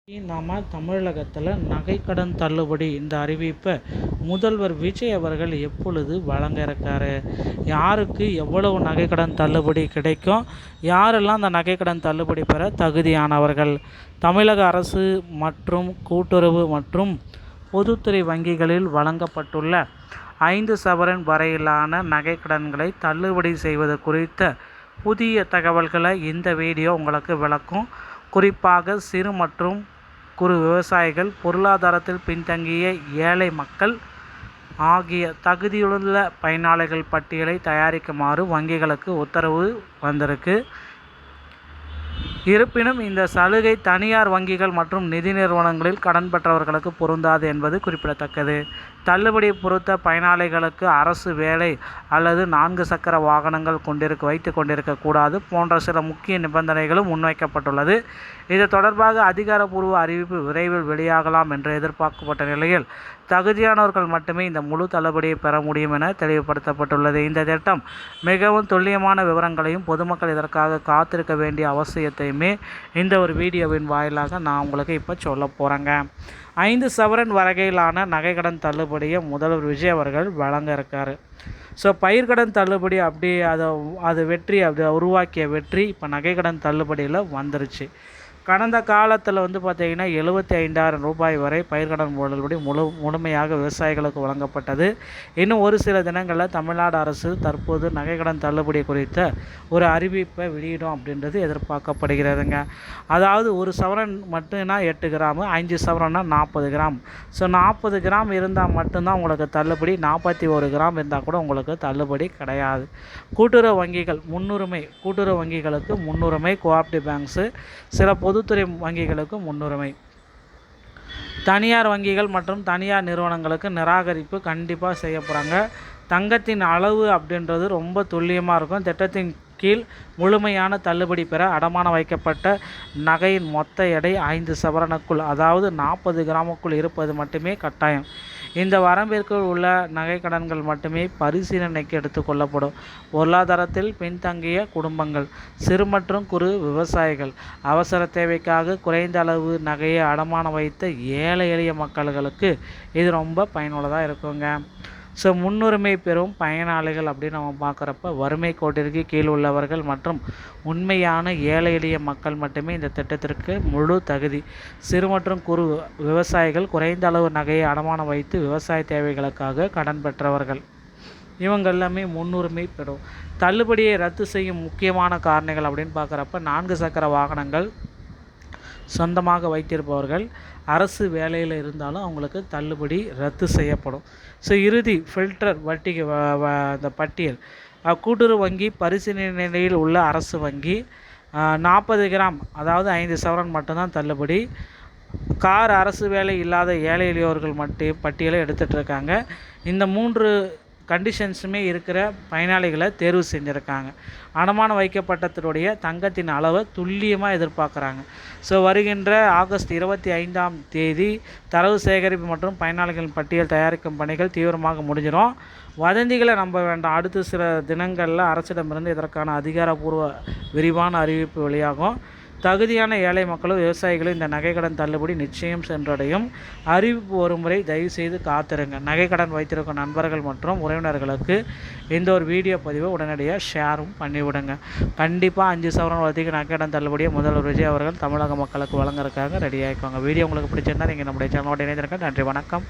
நாம தமிழகத்தில் நகைக்கடன் தள்ளுபடி இந்த அறிவிப்பை முதல்வர் விஜய் அவர்கள் எப்பொழுது வழங்க இருக்காரு, யாருக்கு எவ்வளவு நகைக்கடன் தள்ளுபடி கிடைக்கும், யாரெல்லாம் அந்த நகைக்கடன் தள்ளுபடி பெற தகுதியானவர்கள், தமிழக அரசு மற்றும் கூட்டுறவு மற்றும் பொதுத்துறை வங்கிகளில் வழங்கப்பட்டுள்ள 5 சவரன் வரையிலான நகைக்கடன்களை தள்ளுபடி செய்வது குறித்த புதிய தகவல்களை இந்த வீடியோ உங்களுக்கு விளக்கும். குறிப்பாக சிறு மற்றும் குறு விவசாயிகள், பொருளாதாரத்தில் பின்தங்கிய ஏழை மக்கள் ஆகிய தகுதியுள்ள பயனாளிகள் பட்டியலை தயாரிக்குமாறு வங்கிகளுக்கு உத்தரவு வந்திருக்கு. இருப்பினும் இந்த சலுகை தனியார் வங்கிகள் மற்றும் நிதி நிறுவனங்களில் கடன் பெற்றவர்களுக்கு பொருந்தாது என்பது குறிப்பிடத்தக்கது. தள்ளுபடியை பொறுத்த பயனாளிகளுக்கு அரசு வேலை அல்லது 4 சக்கர வாகனங்கள் வைத்து கொண்டிருக்க கூடாது போன்ற சில முக்கிய நிபந்தனைகளும் முன்வைக்கப்பட்டுள்ளது. இது தொடர்பாக அதிகாரப்பூர்வ அறிவிப்பு விரைவில் வெளியாகலாம் என்று எதிர்பார்க்கப்பட்ட நிலையில் தகுதியானவர்கள் மட்டுமே இந்த முழு தள்ளுபடியை பெற முடியும் என தெளிவுபடுத்தப்பட்டுள்ளது. இந்த திட்டம் மிகவும் துல்லியமான விவரங்களையும் பொதுமக்கள் இதற்காக காத்திருக்க வேண்டிய அவசியத்தையுமே இந்த ஒரு வீடியோவின் வாயிலாக நான் உங்களுக்கு இப்போ சொல்ல போகிறேங்க. 5 சவரன் வரையிலான நகைக்கடன் தள்ளுபடியை முதல்வர் விஜய் அவர்கள் வழங்க இருக்கார். ஸோ பயிர்க்கடன் தள்ளுபடி அது வெற்றி, உருவாக்கிய வெற்றி இப்போ நகைக்கடன் தள்ளுபடியில் வந்துருச்சு. கடந்த காலத்தில் பார்த்திங்கன்னா 75,000 ரூபாய் வரை பயிர்க்கடன் தள்ளுபடி முழுமையாக விவசாயிகளுக்கு வழங்கப்பட்டது. இன்னும் ஒரு சில தினங்களில் தமிழ்நாடு அரசு தற்போது நகைக்கடன் தள்ளுபடி குறித்த ஒரு அறிவிப்பை வெளியிடும் அப்படின்றது எதிர்பார்க்கப்படுகிறதுங்க. அதாவது ஒரு சவரன் மட்டும்னா 8 கிராம், 5 சவரன்னா 40 கிராம். ஸோ 40 கிராம் இருந்தால் மட்டும்தான் உங்களுக்கு தள்ளுபடி, 41 கிராம் இருந்தால் கூட உங்களுக்கு தள்ளுபடி கிடையாது. கூட்டுறவு வங்கிகள் கூட்டுறவு வங்கிகளுக்கு முன்னுரிமை, கோஆப்டிவ் பேங்க்ஸு, சில பொதுத்துறை வங்கிகளுக்கு முன்னுரிமை, தனியார் வங்கிகள் மற்றும் தனியார் நிறுவனங்களுக்கு நிராகரிப்பு கண்டிப்பாக செய்ய போகிறாங்க. தங்கத்தின் அளவு அப்படின்றது ரொம்ப துல்லியமாக இருக்கும். திட்டத்தின் கீழ் முழுமையான தள்ளுபடி பெற அடமானம் வைக்கப்பட்ட நகையின் மொத்த எடை 5 சவரனுக்குள், அதாவது 40 கிராமுக்குள் இருப்பது மட்டுமே கட்டாயம். இந்த வரம்பிற்குள் உள்ள நகைக்கடன்கள் மட்டுமே பரிசீலனைக்கு எடுத்துக்கொள்ளப்படும். பொருளாதாரத்தில் பின்தங்கிய குடும்பங்கள், சிறு மற்றும் குறு விவசாயிகள், அவசர தேவைக்காக குறைந்த அளவு நகையை அடமானம் வைத்த ஏழை எளிய மக்களுக்கு இது ரொம்ப பயனுள்ளதாக இருக்குங்க. ஸோ முன்னுரிமை பெறும் பயனாளிகள் அப்படின்னு நம்ம பார்க்குறப்ப வறுமை கோட்டிற்கு கீழ் உள்ளவர்கள் மற்றும் உண்மையான ஏழை எளிய மக்கள் மட்டுமே இந்த திட்டத்திற்கு முழு தகுதி. சிறு மற்றும் குறு விவசாயிகள், குறைந்த அளவு நகையை அடமானம் வைத்து விவசாய தேவைகளுக்காக கடன் பெற்றவர்கள், இவங்க எல்லாமே முன்னுரிமை பெறும். தள்ளுபடியை ரத்து செய்யும் முக்கியமான காரணிகள் அப்படின்னு பார்க்குறப்ப 4 சக்கர வாகனங்கள் சொந்தமாக வைத்திருப்பவர்கள், அரசு வேலையில் இருந்தாலும் அவங்களுக்கு தள்ளுபடி ரத்து செய்யப்படும். ஸோ இறுதி ஃபில்டர் வட்டிக்கு அந்த பட்டியல் கூட்டுறவு வங்கி, பரிசீலனை நிலையில் உள்ள அரசு வங்கி, 40 கிராம் அதாவது 5 சவரன் மட்டும்தான் தள்ளுபடி. கார், அரசு வேலை இல்லாத ஏழை எளியோர்கள் பட்டியலை எடுத்துகிட்டு இருக்காங்க. இந்த 3 கண்டிஷன்ஸுமே இருக்கிற பயனாளிகளை தேர்வு செஞ்சுருக்காங்க. அடமானம் வைக்கப்பட்டதனுடைய தங்கத்தின் அளவை துல்லியமாக எதிர்பார்க்குறாங்க. ஸோ வருகின்ற ஆகஸ்ட் 25ஆம் தேதி தரவு சேகரிப்பு மற்றும் பயனாளிகளின் பட்டியல் தயாரிக்கும் பணிகள் தீவிரமாக முடிஞ்சிடும். வதந்திகளை நம்ப வேண்டாம். அடுத்த சில தினங்களில் அரசிடமிருந்து இதற்கான அதிகாரப்பூர்வ விரிவான அறிவிப்பு வெளியாகும். தகுதியான ஏழை மக்களும் விவசாயிகளும் இந்த நகைக்கடன் தள்ளுபடி நிச்சயம் சென்றடையும். அறிவிப்பு ஒருமுறை தயவுசெய்து காத்திருங்க. நகைக்கடன் வைத்திருக்கும் நண்பர்கள் மற்றும் உறவினர்களுக்கு இந்த ஒரு வீடியோ பதிவை உடனடியாக ஷேரும் பண்ணிவிடுங்க. கண்டிப்பாக 5 சவரன் வரைக்கும் நகைக்கடன் தள்ளுபடியை முதல்வர் விஜய் அவர்கள் தமிழக மக்களுக்கு வழங்குறதுக்காக ரெடி ஆகிக்குவாங்க. வீடியோ உங்களுக்கு பிடிச்சிருந்தால் நீங்கள் நம்முடைய சேனலோட இணைந்திருக்க. நன்றி, வணக்கம்.